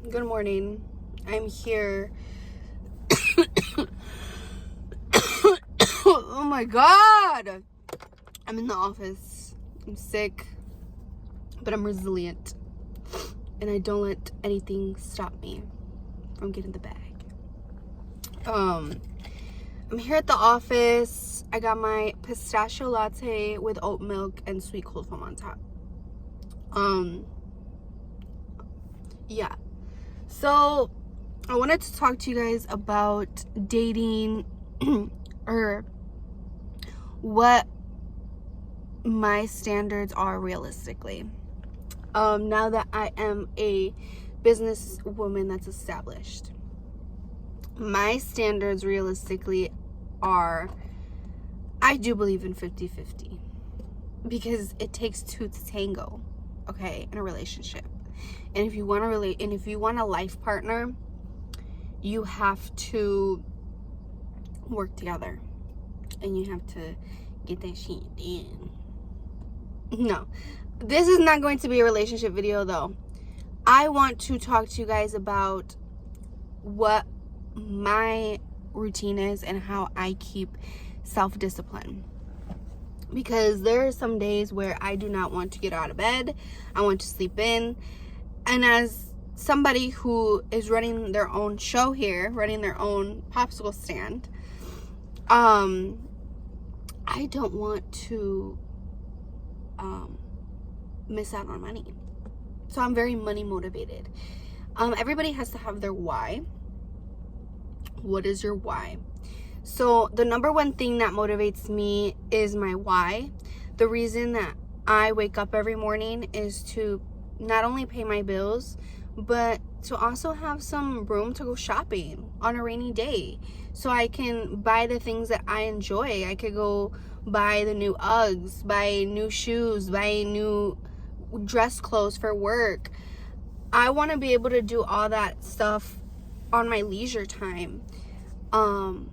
Good morning. I'm here. Oh my god! I'm in the office. I'm sick, but I'm resilient. And I don't let anything stop me from getting the bag. I'm here at the office. I got my pistachio latte with oat milk and sweet cold foam on top. Yeah. So I wanted to talk to you guys about dating or what my standards are realistically. Now that I am a business woman that's established, my standards realistically are, I do believe in 50-50 because it takes two to tango, okay, in a relationship. And if you want a life partner, you have to work together and you have to get that shit in. No, this is not going to be a relationship video though. I want to talk to you guys about what my routine is and how I keep self-discipline. Because there are some days where I do not want to get out of bed. I want to sleep in. And as somebody who is running their own show here, running their own popsicle stand, I don't want to miss out on money. So I'm very money motivated. Everybody has to have their why. What is your why? So the number one thing that motivates me is my why. The reason that I wake up every morning is to not only pay my bills, but to also have some room to go shopping on a rainy day. So I can buy the things that I enjoy. I could go buy the new Uggs, buy new shoes, buy new dress clothes for work. I want to be able to do all that stuff on my leisure time. And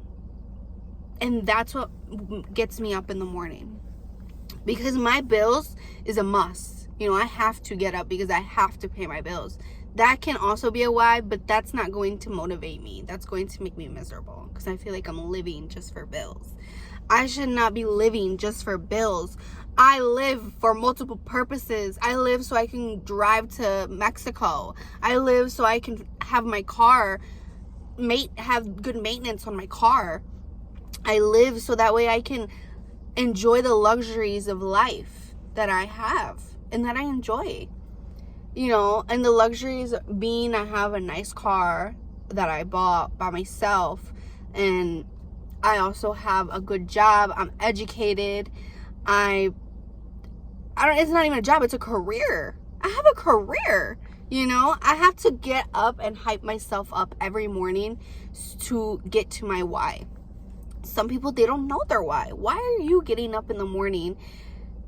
that's what gets me up in the morning. Because my bills is a must. You know, I have to get up because I have to pay my bills. That can also be a why, but that's not going to motivate me. That's going to make me miserable because I feel like I'm living just for bills. I should not be living just for bills. I live for multiple purposes. I live so I can drive to Mexico. I live so I can have my car, have good maintenance on my car. I live so that way I can enjoy the luxuries of life that I have and that I enjoy. You know, and the luxuries being I have a nice car that I bought by myself, and I also have a good job. I'm educated. It's not even a job, it's a career. I have a career. You know, I have to get up and hype myself up every morning to get to my why. Some people, they don't know their why. Why are you getting up in the morning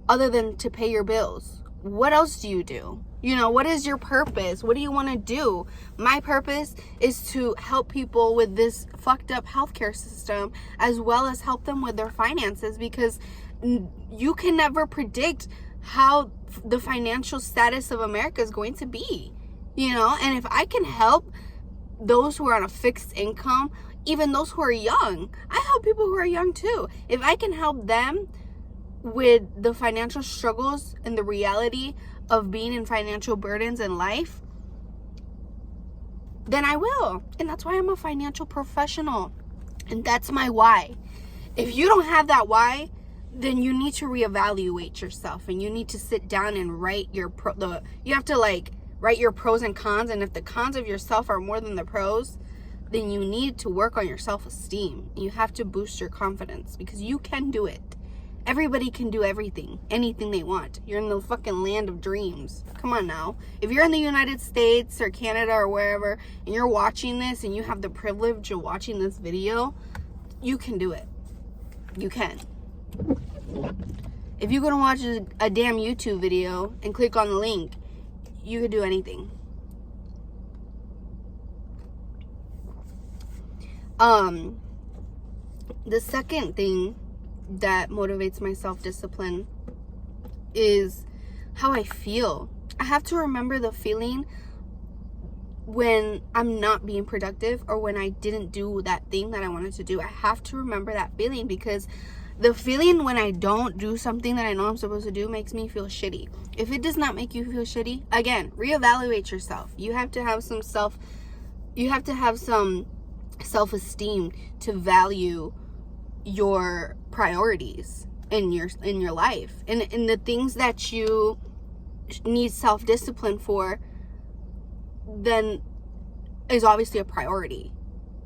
other than to pay your bills? What else do you do? You know, what is your purpose? What do you want to do? My purpose is to help people with this fucked up healthcare system, as well as help them with their finances, because you can never predict how the financial status of America is going to be, you know? And if I can help those who are on a fixed income, even those who are young, I help people who are young too. If I can help them with the financial struggles and the reality of being in financial burdens in life, then I will. And that's why I'm a financial professional. And that's my why. If you don't have that why, then you need to reevaluate yourself, and you need to sit down and write your you have to write your pros and cons. And if the cons of yourself are more than the pros, then you need to work on your self-esteem. You have to boost your confidence, because you can do it. Everybody can do everything, anything they want. You're in the fucking land of dreams. Come on now. If you're in the United States or Canada or wherever, and you're watching this and you have the privilege of watching this video, you can do it. You can. If you're gonna watch a damn YouTube video and click on the link, you could do anything. The second thing that motivates my self-discipline is how I feel. I have to remember the feeling when I'm not being productive or when I didn't do that thing that I wanted to do. I have to remember that feeling, because the feeling when I don't do something that I know I'm supposed to do makes me feel shitty. If it does not make you feel shitty, again, reevaluate yourself. You have to have some self-esteem to value your priorities in your life, and the things that you need self-discipline for, then is obviously a priority.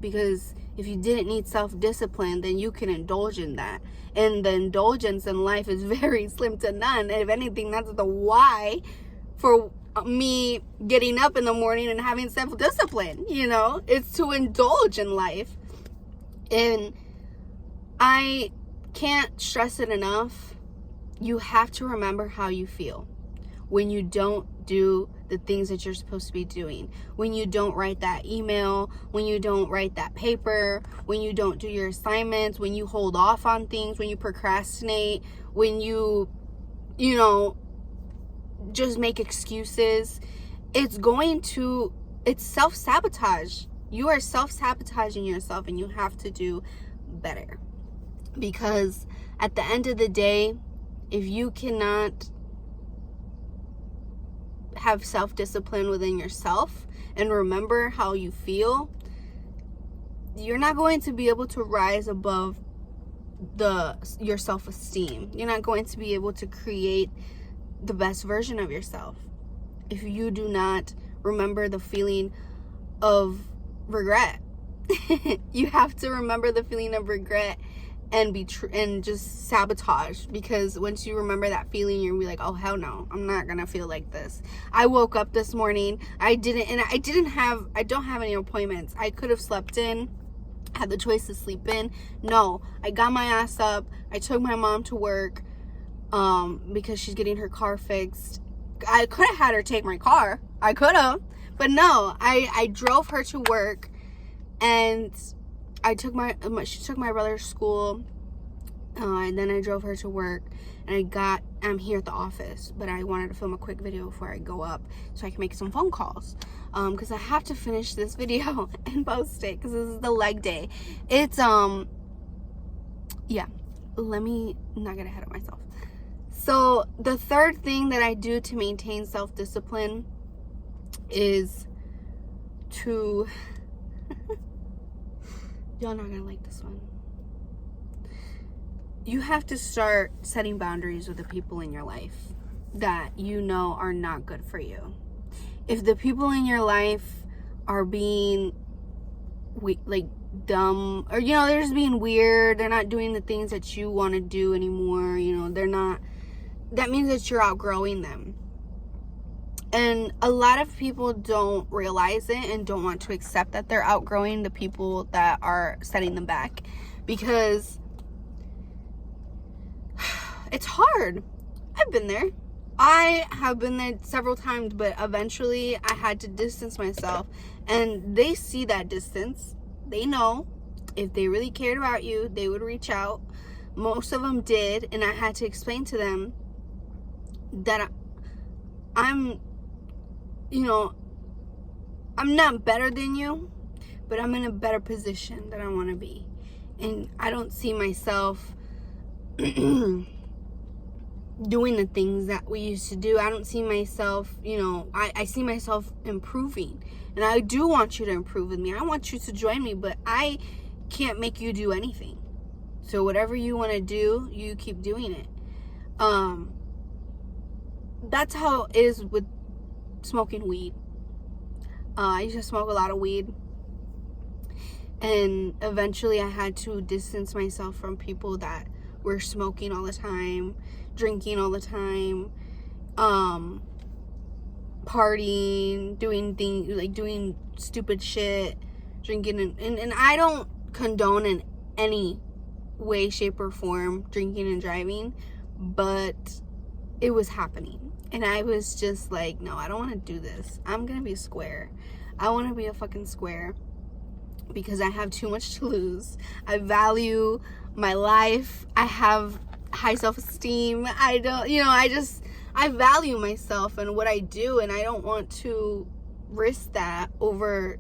Because if you didn't need self-discipline, then you can indulge in that, and the indulgence in life is very slim to none. And if anything, that's the why for me getting up in the morning and having self-discipline. It's to indulge in life. And I can't stress it enough. You have to remember how you feel when you don't do the things that you're supposed to be doing, when you don't write that email, when you don't write that paper, when you don't do your assignments, when you hold off on things, when you procrastinate, when you just make excuses. It's self-sabotage. You are self-sabotaging yourself, and you have to do better. Because at the end of the day, if you cannot have self-discipline within yourself and remember how you feel, you're not going to be able to rise above your self-esteem. You're not going to be able to create the best version of yourself if you do not remember the feeling of regret. You have to remember the feeling of regret and and just sabotage, because once you remember that feeling, you're gonna be like, oh hell no, I'm not gonna feel like this. I woke up this morning, I don't have any appointments. I could have slept in, had the choice to sleep in. No, I got my ass up. I took my mom to work because she's getting her car fixed. I could have had her take my car. I could have, but no, I drove her to work, and she took my brother to school, and then I drove her to work, and I'm here at the office, but I wanted to film a quick video before I go up so I can make some phone calls, because I have to finish this video and post it, because this is the leg day. It's yeah, let me not get ahead of myself. So the third thing that I do to maintain self-discipline is to y'all not gonna like this one. You have to start setting boundaries with the people in your life that you know are not good for you. If the people in your life are being dumb, or they're just being weird, they're not doing the things that you want to do anymore, that means that you're outgrowing them. And a lot of people don't realize it and don't want to accept that they're outgrowing the people that are setting them back, because it's hard. I've been there. I have been there several times, but eventually I had to distance myself, and they see that distance. They know if they really cared about you, they would reach out. Most of them did, and I had to explain to them that I'm not better than you, but I'm in a better position than I want to be. And I don't see myself doing the things that we used to do. I don't see myself, I see myself improving. And I do want you to improve with me. I want you to join me, but I can't make you do anything. So whatever you want to do, you keep doing it. That's how it is with smoking weed. I used to smoke a lot of weed, and eventually I had to distance myself from people that were smoking all the time, drinking all the time, partying, doing things doing stupid shit, drinking, and I don't condone in any way, shape, or form drinking and driving, but it was happening. And I was just like, no, I don't want to do this. I'm going to be square. I want to be a fucking square, because I have too much to lose. I value my life. I have high self-esteem. I value myself and what I do, and I don't want to risk that over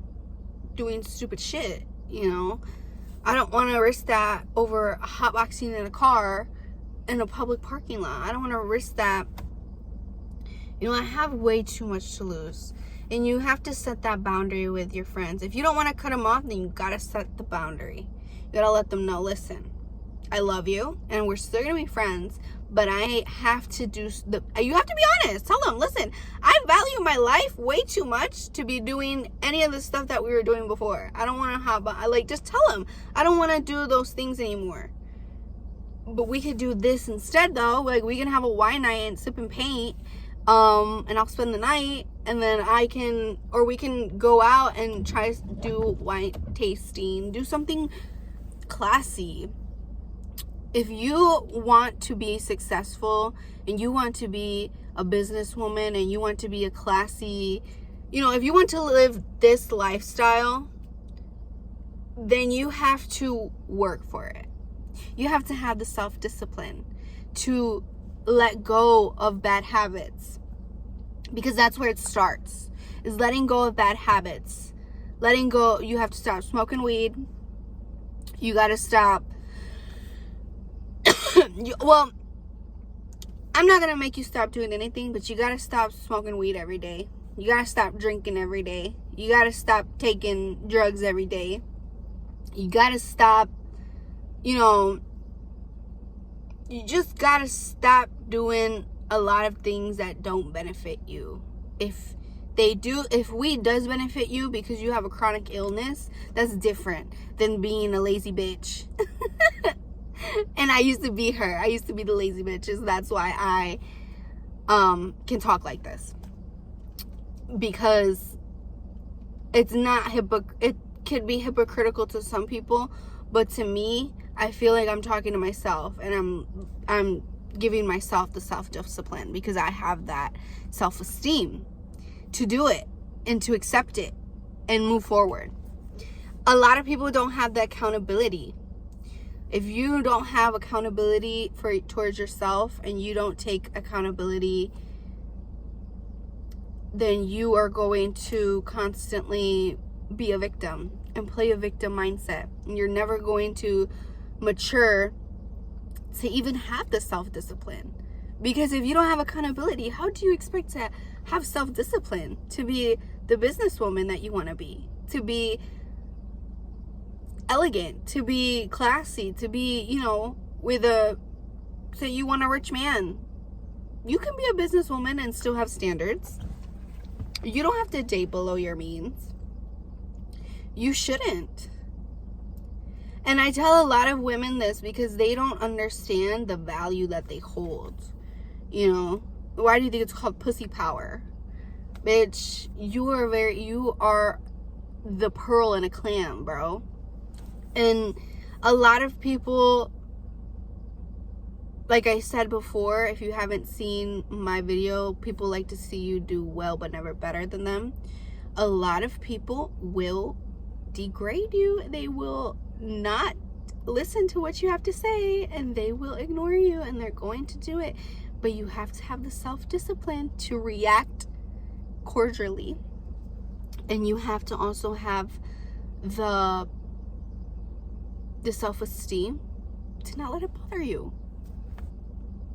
doing stupid shit, you know? I don't want to risk that over hotboxing in a car in a public parking lot. I don't want to risk that. You know, I have way too much to lose. And you have to set that boundary with your friends. If you don't want to cut them off, then you got to set the boundary. You got to let them know, listen, I love you and we're still going to be friends, but I have to you have to be honest. Tell them, listen, I value my life way too much to be doing any of the stuff that we were doing before. I don't want to just tell them, I don't want to do those things anymore. But we could do this instead though. Like, we can have a wine night and sip and paint. And I'll spend the night, and then we can go out and try to do wine tasting, do something classy. If you want to be successful and you want to be a businesswoman and you want to be a classy, if you want to live this lifestyle, then you have to work for it. You have to have the self-discipline to let go of bad habits, because that's where it starts, is letting go of bad habits. Letting go. You have to stop smoking weed. You got to stop. Well, I'm not gonna make you stop doing anything, but you got to stop smoking weed every day. You got to stop drinking every day. You got to stop taking drugs every day. You got to stop, you just gotta stop doing a lot of things that don't benefit you. If weed does benefit you because you have a chronic illness, that's different than being a lazy bitch. And I used to be her. I used to be the lazy bitches. That's why I can talk like this. Because it's not it could be hypocritical to some people, but to me, I feel like I'm talking to myself, and I'm giving myself the self-discipline because I have that self-esteem to do it and to accept it and move forward. A lot of people don't have the accountability. If you don't have accountability towards yourself and you don't take accountability, then you are going to constantly be a victim and play a victim mindset. And you're never going to mature to even have the self-discipline. Because if you don't have accountability, how do you expect to have self-discipline to be the businesswoman that you want to be elegant, to be classy, to be, say you want a rich man? You can be a businesswoman and still have standards. You don't have to date below your means. You shouldn't. And I tell a lot of women this because they don't understand the value that they hold. Why do you think it's called pussy power? Bitch, you are the pearl in a clam, bro. And a lot of people, like I said before, if you haven't seen my video, people like to see you do well but never better than them. A lot of people will degrade you. They will not listen to what you have to say, and they will ignore you, and they're going to do it. But you have to have the self-discipline to react cordially, and you have to also have the self-esteem to not let it bother you.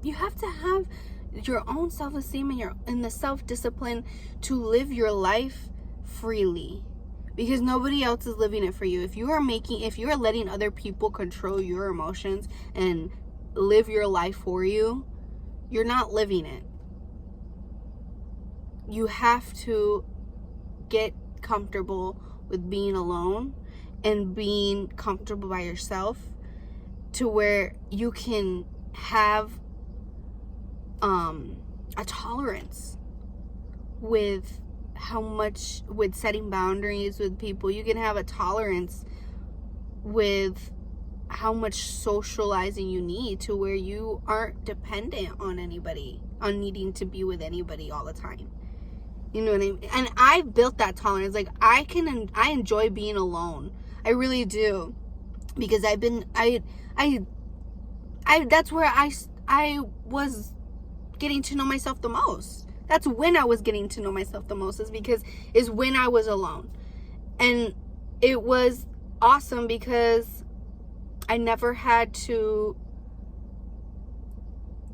You have to have your own self-esteem and the self-discipline to live your life freely, because nobody else is living it for you. If you are letting other people control your emotions and live your life for you, you're not living it. You have to get comfortable with being alone and being comfortable by yourself, to where you can have a tolerance with setting boundaries with people. You can have a tolerance with how much socializing you need, to where you aren't dependent on anybody, on needing to be with anybody all the time. You know what I mean? And I built that tolerance. Like, I enjoy being alone. I really do. Because that's where I was getting to know myself the most. That's when I was getting to know myself the most, is when I was alone. And it was awesome because I never had to,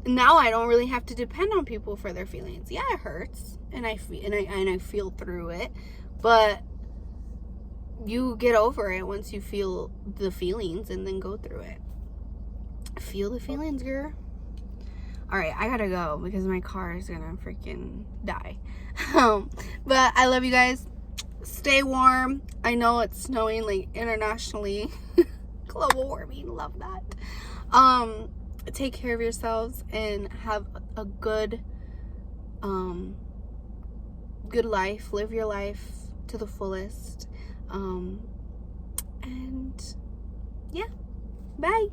now I don't really have to depend on people for their feelings. Yeah, it hurts, and I feel through it, but you get over it once you feel the feelings and then go through it. Feel the feelings, girl. All right, I gotta go because my car is gonna freaking die. But I love you guys. Stay warm. I know it's snowing like internationally. Global warming, love that. Take care of yourselves and have a good life. Live your life to the fullest. And yeah, bye.